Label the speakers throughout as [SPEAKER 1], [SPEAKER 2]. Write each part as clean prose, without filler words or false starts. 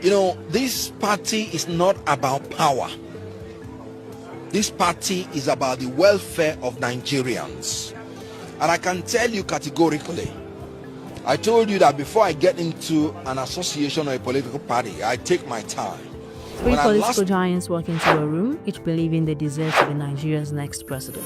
[SPEAKER 1] You know, this party is not about power. This party is about the welfare of Nigerians. And I can tell you categorically, I told you that before I get into an association or a political party, I take my time.
[SPEAKER 2] Three political giants walk into a room, each believing they deserve to be Nigeria's next president.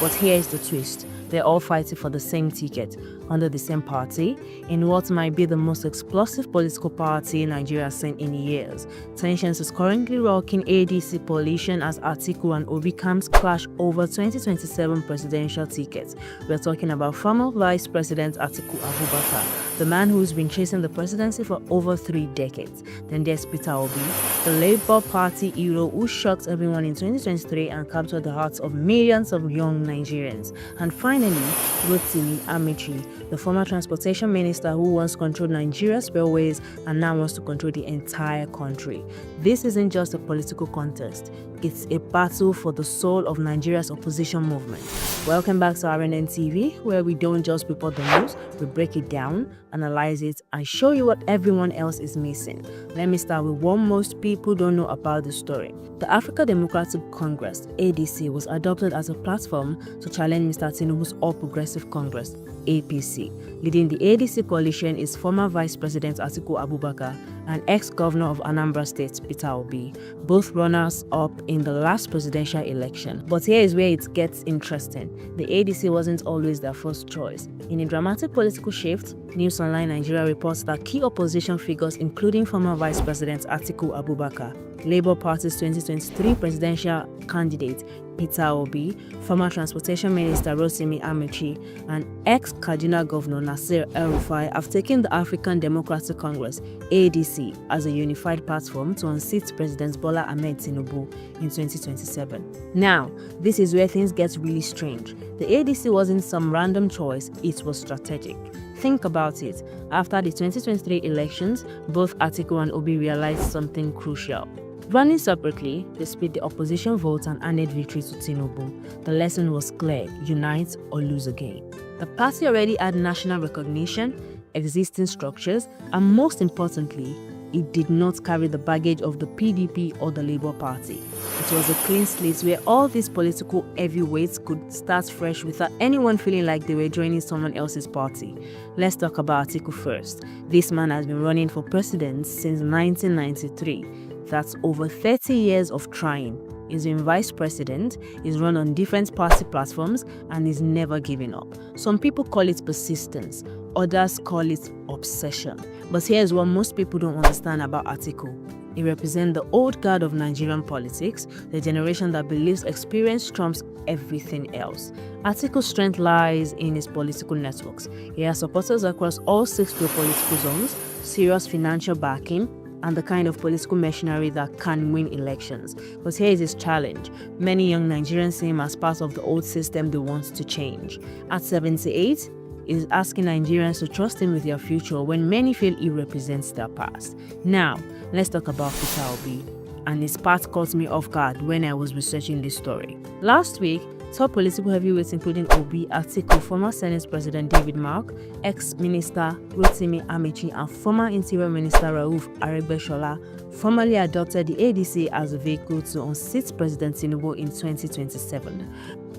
[SPEAKER 2] But here is the twist. They're all fighting for the same ticket, under the same party, in what might be the most explosive political party Nigeria has seen in years. Tensions is currently rocking ADC coalition as Atiku and Obi camps clash over 2027 presidential tickets. We're talking about former Vice President Atiku Abubakar, the man who's been chasing the presidency for over 3 decades. Then there's Peter Obi, the Labour Party hero who shocked everyone in 2023 and captured the hearts of millions of young Nigerians. And finally, Obi Amaechi, the former transportation minister who once controlled Nigeria's railways and now wants to control the entire country. This isn't just a political contest, it's a battle for the soul of Nigeria's opposition movement. Welcome back to RNN TV, where we don't just report the news, we break it down, analyze it, and show you what everyone else is missing. Let me start with what most people don't know about the story. The African Democratic Congress, ADC, was adopted as a platform to challenge Mr. Tinubu's All Progressive Congress, APC. Leading the ADC coalition is former Vice President Atiku Abubakar and ex-governor of Anambra State, Peter Obi, both runners-up in the last presidential election. But here is where it gets interesting. The ADC wasn't always their first choice. In a dramatic political shift, News Online Nigeria reports that key opposition figures, including former Vice President Atiku Abubakar, Labour Party's 2023 presidential candidate Peter Obi, former Transportation Minister Obi Amaechi, and ex-Kaduna Governor Nasir El-Rufai have taken the African Democratic Congress (ADC) as a unified platform to unseat President Bola Ahmed Tinubu in 2027. Now, this is where things get really strange. The ADC wasn't some random choice, it was strategic. Think about it. After the 2023 elections, both Atiku and Obi realized something crucial. Running separately, they split the opposition votes and handed victory to Tinubu. The lesson was clear: unite or lose again. The party already had national recognition, existing structures, and most importantly, it did not carry the baggage of the PDP or the Labour Party. It was a clean slate where all these political heavyweights could start fresh without anyone feeling like they were joining someone else's party. Let's talk about Atiku first. This man has been running for president since 1993. That's over 30 years of trying. He's been vice president, he's run on different party platforms, and he's never given up. Some people call it persistence, others call it obsession. But here's what most people don't understand about Atiku. He represents the old guard of Nigerian politics, the generation that believes experience trumps everything else. Atiku's strength lies in his political networks. He has supporters across all 6 geopolitical zones, serious financial backing, and the kind of political machinery that can win elections. But here is his challenge. Many young Nigerians see him as part of the old system they want to change. At 78, is asking Nigerians to trust him with their future when many feel he represents their past. Now, let's talk about Peter Obi. And his part caught me off guard when I was researching this story. Last week, top political heavyweights including Obi, Atiku, former Senate President David Mark, ex-Minister Obi Amaechi, and former Interior Minister Rauf Aregbesola formally adopted the ADC as a vehicle to unseat President Tinubu in 2027.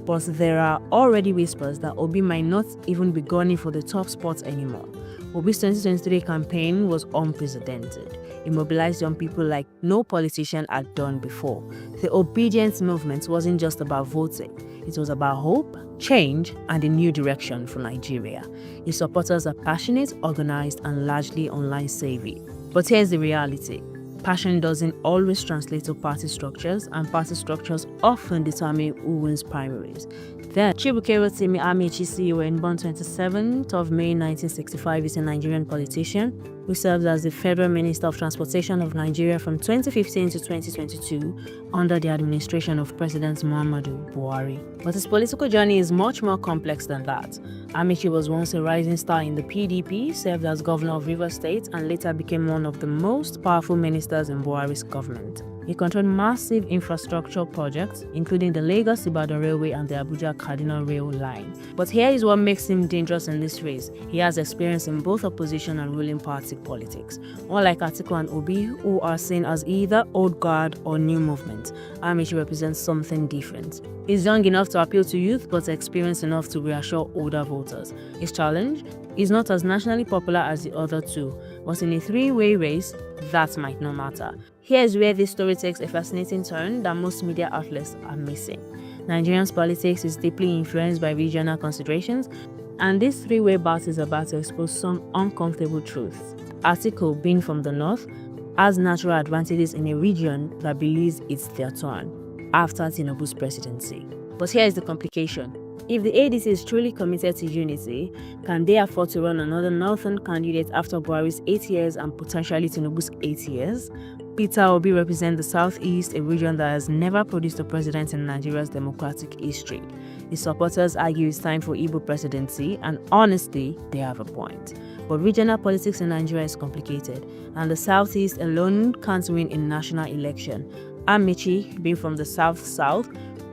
[SPEAKER 2] But there are already whispers that Obi might not even be gunning for the top spot anymore. Obi's 2023 campaign was unprecedented. It mobilized young people like no politician had done before. The obedience movement wasn't just about voting. It was about hope, change, and a new direction for Nigeria. His supporters are passionate, organized, and largely online savvy. But here's the reality. Passion doesn't always translate to party structures, and party structures often determine who wins primaries. Then, Obi Amaechi, CEO, born 27th of May 1965, is a Nigerian politician who served as the Federal Minister of Transportation of Nigeria from 2015 to 2022 under the administration of President Muhammadu Buhari. But his political journey is much more complex than that. Amaechi was once a rising star in the PDP, served as governor of Rivers State, and later became one of the most powerful ministers in Buhari's government. He controlled massive infrastructure projects, including the Lagos-Ibadan Railway and the Abuja-Kaduna Rail line. But here is what makes him dangerous in this race. He has experience in both opposition and ruling party politics. Unlike Atiku and Obi, who are seen as either old guard or new movement, Amaechi represents something different. He's young enough to appeal to youth, but experienced enough to reassure older voters. His challenge is not as nationally popular as the other two, but in a three-way race, that might not matter. Here's where this story takes a fascinating turn that most media outlets are missing. Nigerian's politics is deeply influenced by regional considerations, and this three-way battle is about to expose some uncomfortable truths. Atiku, being from the north, has natural advantages in a region that believes it's their turn after Tinubu's presidency. But here is the complication. If the ADC is truly committed to unity, can they afford to run another northern candidate after Buhari's 8 years and potentially Tinubu's 8 years? Peter Obi represents the southeast, a region that has never produced a president in Nigeria's democratic history. His supporters argue it's time for Igbo presidency, and honestly, they have a point. But regional politics in Nigeria is complicated, and the southeast alone can't win a national election. Amaechi, being from the south-south,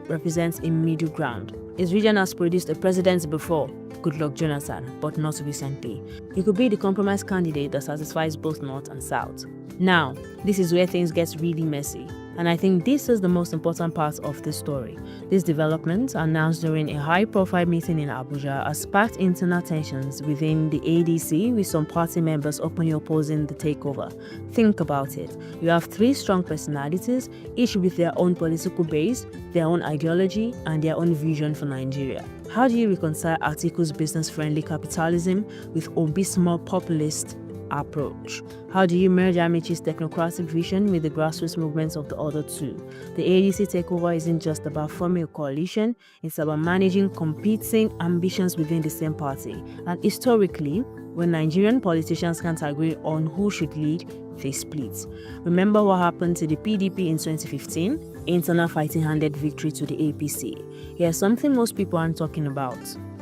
[SPEAKER 2] represents a middle ground. His region has produced a president before, Goodluck Jonathan, but not recently. He could be the compromise candidate that satisfies both North and South. Now, this is where things get really messy, and I think this is the most important part of the story. This development, announced during a high-profile meeting in Abuja, has sparked internal tensions within the ADC, with some party members openly opposing the takeover. Think about it. You have three strong personalities, each with their own political base, their own ideology, and their own vision for Nigeria. How do you reconcile Atiku's business-friendly capitalism with Obi's more populist approach? How do you merge Amaechi's technocratic vision with the grassroots movements of the other two? The ADC takeover isn't just about forming a coalition, it's about managing competing ambitions within the same party. And historically, when Nigerian politicians can't agree on who should lead, they split. Remember what happened to the PDP in 2015? Internal fighting handed victory to the APC. Here's something most people aren't talking about: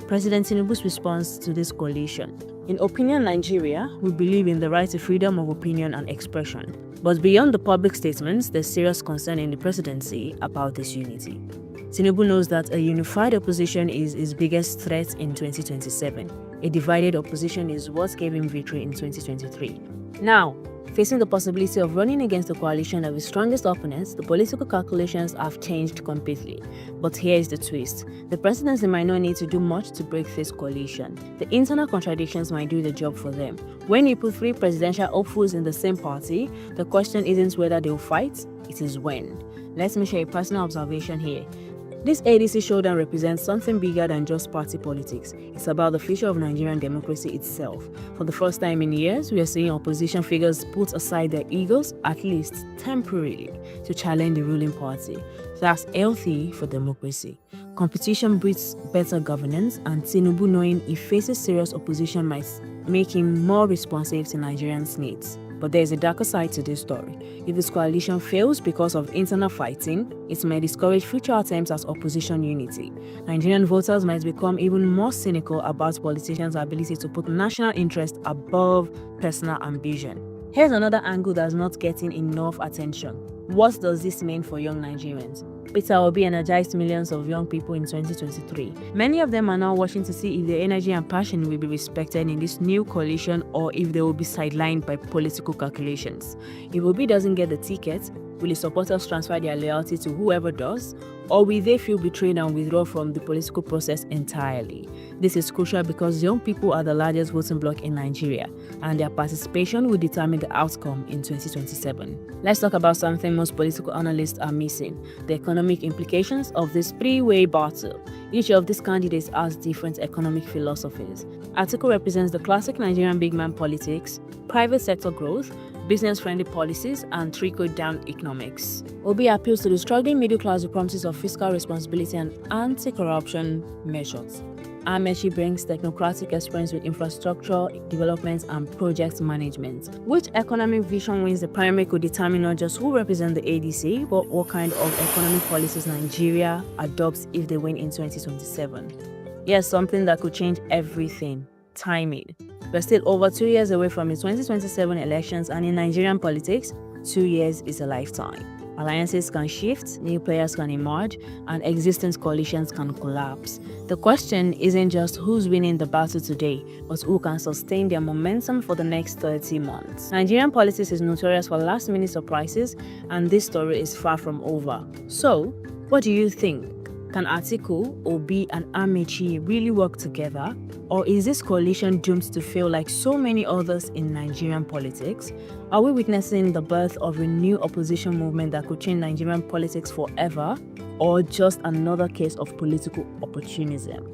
[SPEAKER 2] President Tinubu's response to this coalition. In Opinion Nigeria, we believe in the right to freedom of opinion and expression. But beyond the public statements, there's serious concern in the presidency about this unity. Tinubu knows that a unified opposition is his biggest threat in 2027. A divided opposition is what gave him victory in 2023. Now, facing the possibility of running against a coalition of his strongest opponents, the political calculations have changed completely. But here is the twist. The presidency might not need to do much to break this coalition. The internal contradictions might do the job for them. When you put three presidential hopefuls in the same party, the question isn't whether they'll fight, it is when. Let me share a personal observation here. This ADC showdown represents something bigger than just party politics. It's about the future of Nigerian democracy itself. For the first time in years, we are seeing opposition figures put aside their egos, at least temporarily, to challenge the ruling party. That's healthy for democracy. Competition breeds better governance, and Tinubu, knowing he faces serious opposition, might make him more responsive to Nigerians' needs. But there is a darker side to this story. If this coalition fails because of internal fighting, it may discourage future attempts at opposition unity. Nigerian voters might become even more cynical about politicians' ability to put national interest above personal ambition. Here's another angle that's not getting enough attention. What does this mean for young Nigerians? Peter Obi energized millions of young people in 2023. Many of them are now watching to see if their energy and passion will be respected in this new coalition, or if they will be sidelined by political calculations. If Obi doesn't get the ticket, will his supporters transfer their loyalty to whoever does? Or will they feel betrayed and withdraw from the political process entirely? This is crucial because young people are the largest voting bloc in Nigeria, and their participation will determine the outcome in 2027. Let's talk about something most political analysts are missing: the economic implications of this three-way battle. Each of these candidates has different economic philosophies. Atiku represents the classic Nigerian big man politics, private sector growth, business-friendly policies, and trickle-down economics. Obi appeals to the struggling middle class with promises of fiscal responsibility and anti-corruption measures. Amaechi brings technocratic experience with infrastructure development and project management. Which economic vision wins the primary could determine not just who represents the ADC, but what kind of economic policies Nigeria adopts if they win in 2027. Yes, something that could change everything: timing. We're still over 2 years away from the 2027 elections, and in Nigerian politics, 2 years is a lifetime. Alliances can shift, new players can emerge, and existing coalitions can collapse. The question isn't just who's winning the battle today, but who can sustain their momentum for the next 30 months. Nigerian politics is notorious for last-minute surprises, and this story is far from over. So, what do you think? Can Atiku, Obi, and Amaechi really work together? Or is this coalition doomed to fail like so many others in Nigerian politics? Are we witnessing the birth of a new opposition movement that could change Nigerian politics forever? Or just another case of political opportunism?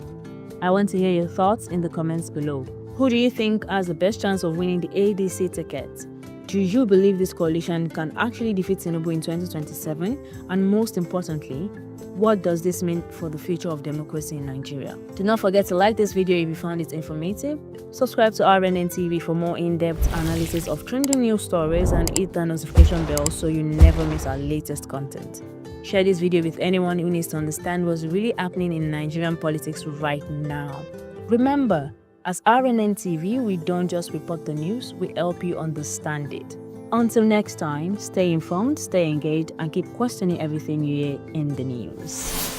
[SPEAKER 2] I want to hear your thoughts in the comments below. Who do you think has the best chance of winning the ADC ticket? Do you believe this coalition can actually defeat Tinubu in 2027? And most importantly, what does this mean for the future of democracy in Nigeria? Do not forget to like this video if you found it informative, subscribe to RNN TV for more in-depth analysis of trending news stories, and hit the notification bell so you never miss our latest content. Share this video with anyone who needs to understand what's really happening in Nigerian politics right now. Remember, as RNN TV, we don't just report the news, we help you understand it. Until next time, stay informed, stay engaged, and keep questioning everything you hear in the news.